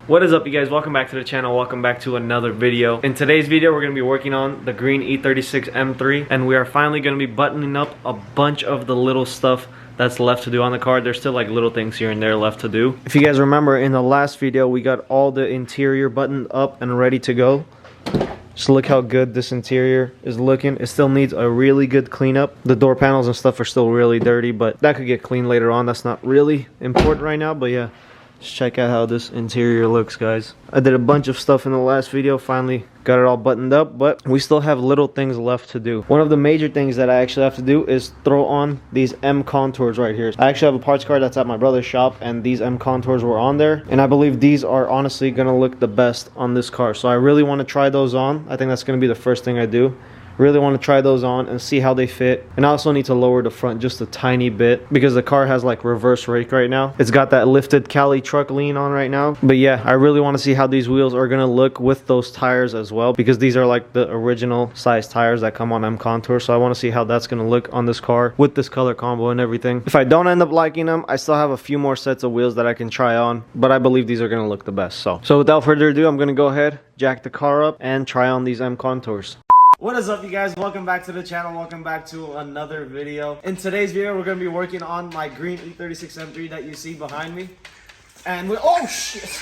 What is up, you guys? Welcome back to the channel. Welcome back to another video. In today's video, we're going to be working on the green E36 M3, and we are finally going to be buttoning up a bunch of the little stuff that's left to do on the car. There's still like little things here and there left to do. If you guys remember, in the last video, we got all the interior buttoned up and ready to go. Just look how good this interior is looking. It still needs a really good cleanup. The door panels and stuff are still really dirty, but that could get cleaned later on. That's not really important right now, but yeah. Just check out how this interior looks, guys. I did a bunch of stuff in the last video, finally got it all buttoned up, but we still have little things left to do. One of the major things that I actually have to do is throw on these M contours right here. I actually have a parts card that's at my brother's shop, and these M contours were on there, and I believe these are honestly gonna look the best on this car. So I really want to try those on. I think that's gonna be the first thing I do. Really want to try those on and see how they fit. And I also need to lower the front just a tiny bit because the car has like reverse rake right now. It's got that lifted Cali truck lean on right now. But yeah, I really want to see how these wheels are going to look with those tires as well, because these are like the original size tires that come on M Contour. So I want to see how that's going to look on this car with this color combo and everything. If I don't end up liking them, I still have a few more sets of wheels that I can try on, but I believe these are going to look the best. So without further ado, I'm going to go ahead, jack the car up, and try on these M Contours. What is up, you guys? Welcome back to the channel. Welcome back to another video. In today's video, we're going to be working on my green E36 M3 that you see behind me. And we oh shit!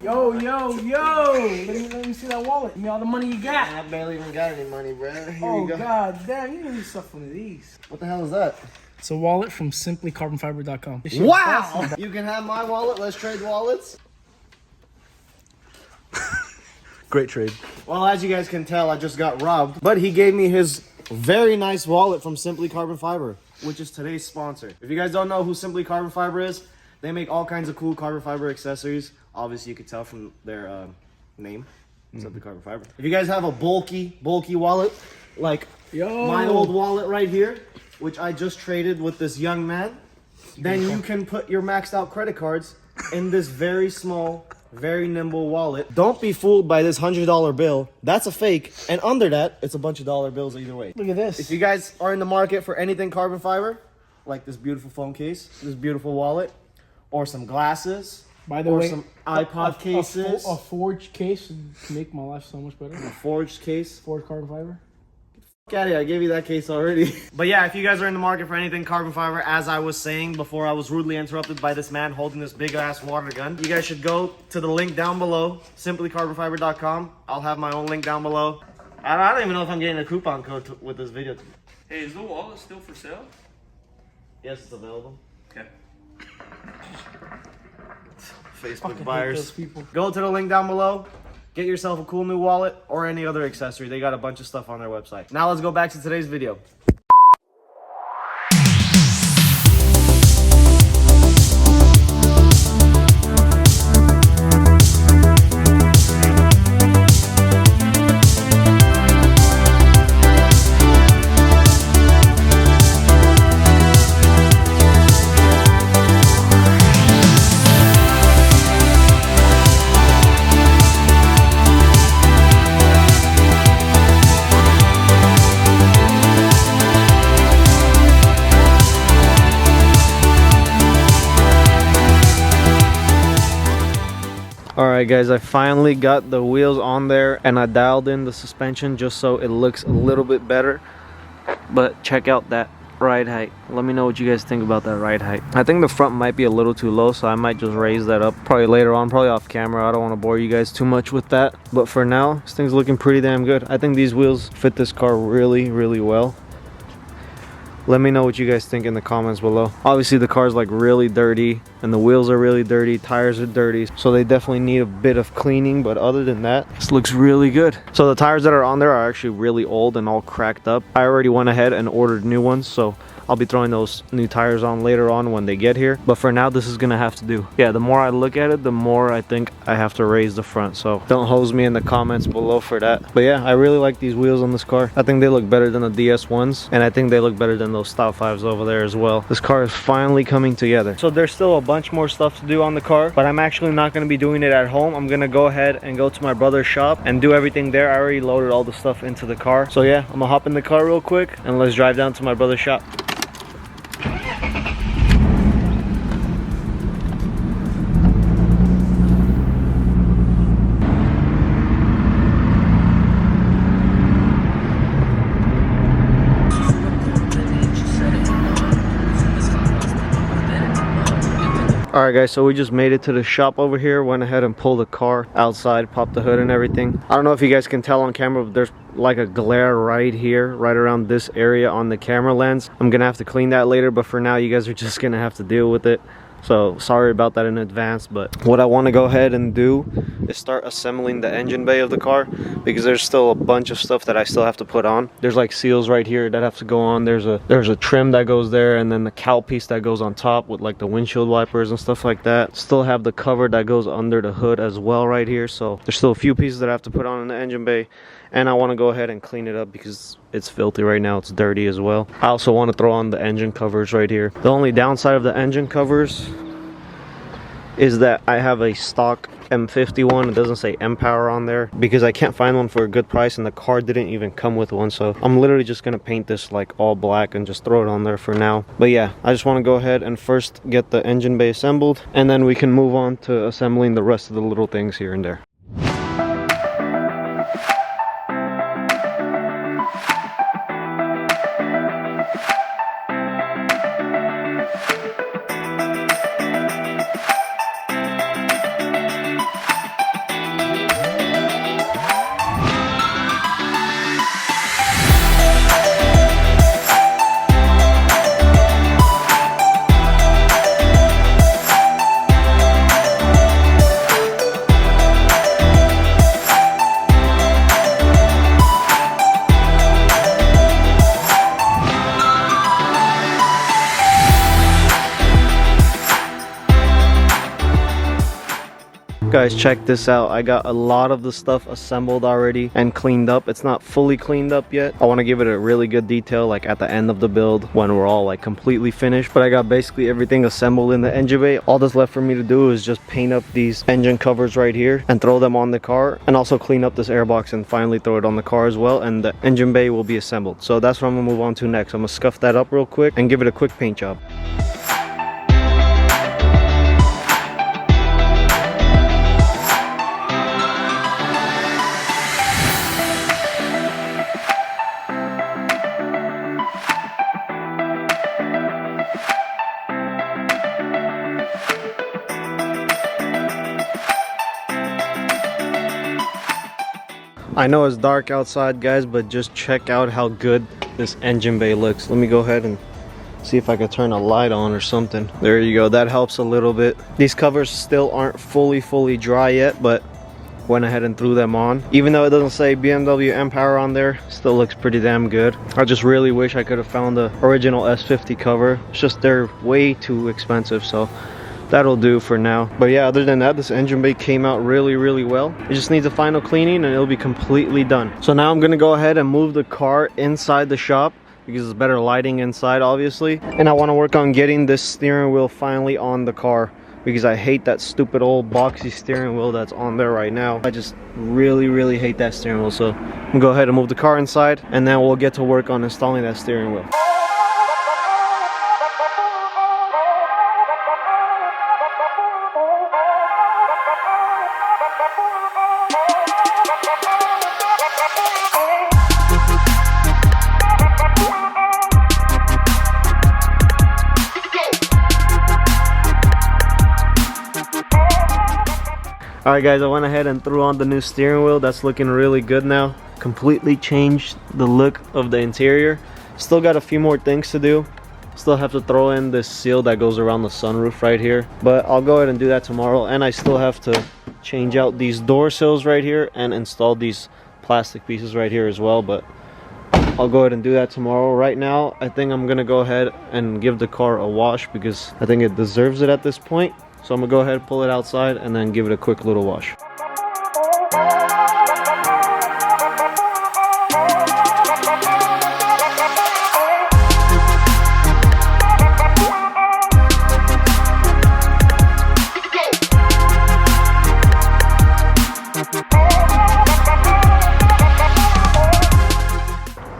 Yo! Let me see that wallet. Give me all the money you got. I barely even got any money, bro. Here Oh you go. god damn, you need stuff one of these. What the hell is that? It's a wallet from simplycarbonfiber.com. Wow! You can have my wallet. Let's trade wallets. Great trade. Well, as you guys can tell, I just got robbed, but he gave me his very nice wallet from Simply Carbon Fiber, which is today's sponsor. If you guys don't know who Simply Carbon Fiber is, they make all kinds of cool carbon fiber accessories. Obviously, you could tell from their name, Simply Carbon Fiber. If you guys have a bulky wallet, like my old wallet right here, which I just traded with this young man, then you can put your maxed out credit cards in this very small, very nimble wallet. Don't be fooled by this $100 bill. That's a fake. And under that, it's a bunch of dollar bills either way. Look at this. If you guys are in the market for anything carbon fiber, like this beautiful phone case, this beautiful wallet, or some glasses, by the or way, some iPod cases, a forged case would make my life so much better. a forged case. Forged carbon fiber. Caddy, I gave you that case already. But yeah, if you guys are in the market for anything carbon fiber, as I was saying before I was rudely interrupted by this man holding this big ass water gun, you guys should go to the link down below, simplycarbonfiber.com. I'll have my own link down below. I don't even know if I'm getting a coupon code with this video. Hey, is the wallet still for sale? Yes, it's available. Okay. Facebook buyers. Those people. Go to the link down below. Get yourself a cool new wallet or any other accessory. They got a bunch of stuff on their website. Now let's go back to today's video. Alright guys, I finally got the wheels on there and I dialed in the suspension just so it looks a little bit better. But check out that ride height. Let me know what you guys think about that ride height. I think the front might be a little too low, so I might just raise that up probably later on, probably off camera. I don't want to bore you guys too much with that. But for now, this thing's looking pretty damn good. I think these wheels fit this car really, really well. Let me know what you guys think in the comments below. Obviously the car's like really dirty and the wheels are really dirty, tires are dirty, so they definitely need a bit of cleaning, but other than that, this looks really good. So the tires that are on there are actually really old and all cracked up. I already went ahead and ordered new ones, so I'll be throwing those new tires on later on when they get here. But for now, this is gonna have to do. Yeah, the more I look at it, the more I think I have to raise the front. So don't hose me in the comments below for that. But yeah, I really like these wheels on this car. I think they look better than the DS1s. And I think they look better than those Style 5s over there as well. This car is finally coming together. So there's still a bunch more stuff to do on the car, but I'm actually not gonna be doing it at home. I'm gonna go ahead and go to my brother's shop and do everything there. I already loaded all the stuff into the car. So yeah, I'm gonna hop in the car real quick and let's drive down to my brother's shop. Alright guys, so we just made it to the shop over here. Went ahead and pulled the car outside, popped the hood and everything. I don't know if you guys can tell on camera, but there's like a glare right here, right around this area on the camera lens. I'm gonna have to clean that later, but for now you guys are just gonna have to deal with it. So sorry about that in advance, but what I want to go ahead and do is start assembling the engine bay of the car, because there's still a bunch of stuff that I still have to put on. There's like seals right here that have to go on. There's a trim that goes there, and then the cowl piece that goes on top with like the windshield wipers and stuff like that. Still have the cover that goes under the hood as well right here. So there's still a few pieces that I have to put on in the engine bay, and I want to go ahead and clean it up because it's filthy right now. It's dirty as well. I also want to throw on the engine covers right here. The only downside of the engine covers is that I have a stock M51. It doesn't say M-Power on there because I can't find one for a good price, and the car didn't even come with one. So I'm literally just gonna paint this like all black and just throw it on there for now. But yeah, I just want to go ahead and first get the engine bay assembled, and then we can move on to assembling the rest of the little things here and there. Guys, check this out. I got a lot of the stuff assembled already and cleaned up. It's not fully cleaned up yet. I want to give it a really good detail like at the end of the build when we're all like completely finished. But I got basically everything assembled in the engine bay. All that's left for me to do is just paint up these engine covers right here and throw them on the car, and also clean up this airbox and finally throw it on the car as well, and the engine bay will be assembled. So that's what I'm gonna move on to next. I'm gonna scuff that up real quick and give it a quick paint job. I know it's dark outside, guys, but just check out how good this engine bay looks. Let me go ahead and see if I can turn a light on or something. There you go. That helps a little bit. These covers still aren't fully dry yet, but went ahead and threw them on. Even though it doesn't say BMW M-Power on there, still looks pretty damn good. I just really wish I could have found the original S50 cover. It's just they're way too expensive, so that'll do for now. But yeah, other than that, this engine bay came out really well. It just needs a final cleaning and it'll be completely done. So now I'm gonna go ahead and move the car inside the shop because it's better lighting inside, obviously. And I want to work on getting this steering wheel finally on the car, because I hate that stupid old boxy steering wheel that's on there right now. I just really hate that steering wheel. So I'm gonna go ahead and move the car inside, and then we'll get to work on installing that steering wheel. Alright guys, I went ahead and threw on the new steering wheel. That's looking really good now. Completely changed the look of the interior. Still got a few more things to do. Still have to throw in this seal that goes around the sunroof right here. But I'll go ahead and do that tomorrow. And I still have to change out these door sills right here and install these plastic pieces right here as well. But I'll go ahead and do that tomorrow. Right now, I think I'm going to go ahead and give the car a wash because I think it deserves it at this point. So I'm gonna go ahead, pull it outside, and then give it a quick little wash.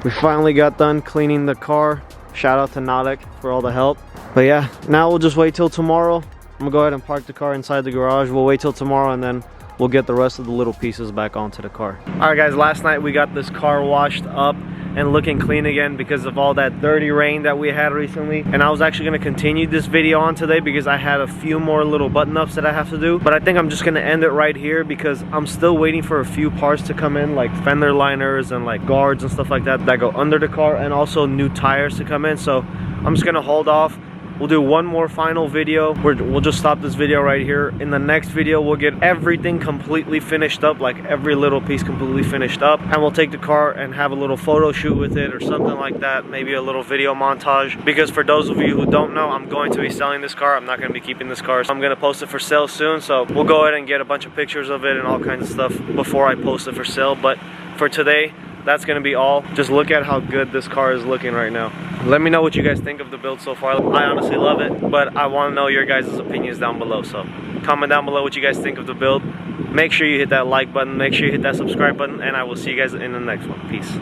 We finally got done cleaning the car. Shout out to Nadek for all the help. But yeah, now we'll just wait till tomorrow. I'm gonna go ahead and park the car inside the garage. We'll wait till tomorrow, and then we'll get the rest of the little pieces back onto the car. All right guys, last night we got this car washed up and looking clean again because of all that dirty rain that we had recently. And I was actually going to continue this video on today because I had a few more little button ups that I have to do, but I think I'm just going to end it right here because I'm still waiting for a few parts to come in, like fender liners and like guards and stuff like that go under the car, and also new tires to come in. So I'm just going to hold off. We'll do one more final video. We'll just stop this video right here. In the next video, we'll get everything completely finished up, like every little piece completely finished up, and we'll take the car and have a little photo shoot with it or something like that, maybe a little video montage. Because for those of you who don't know, I'm going to be selling this car. I'm not going to be keeping this car. I'm going to post it for sale soon, so we'll go ahead and get a bunch of pictures of it and all kinds of stuff before I post it for sale. But for today, that's gonna be all. Just look at how good this car is looking right now. Let me know what you guys think of the build so far. I honestly love it, but I want to know your guys' opinions down below. So comment down below what you guys think of the build. Make sure you hit that like button, make sure you hit that subscribe button, and I will see you guys in the next one. Peace.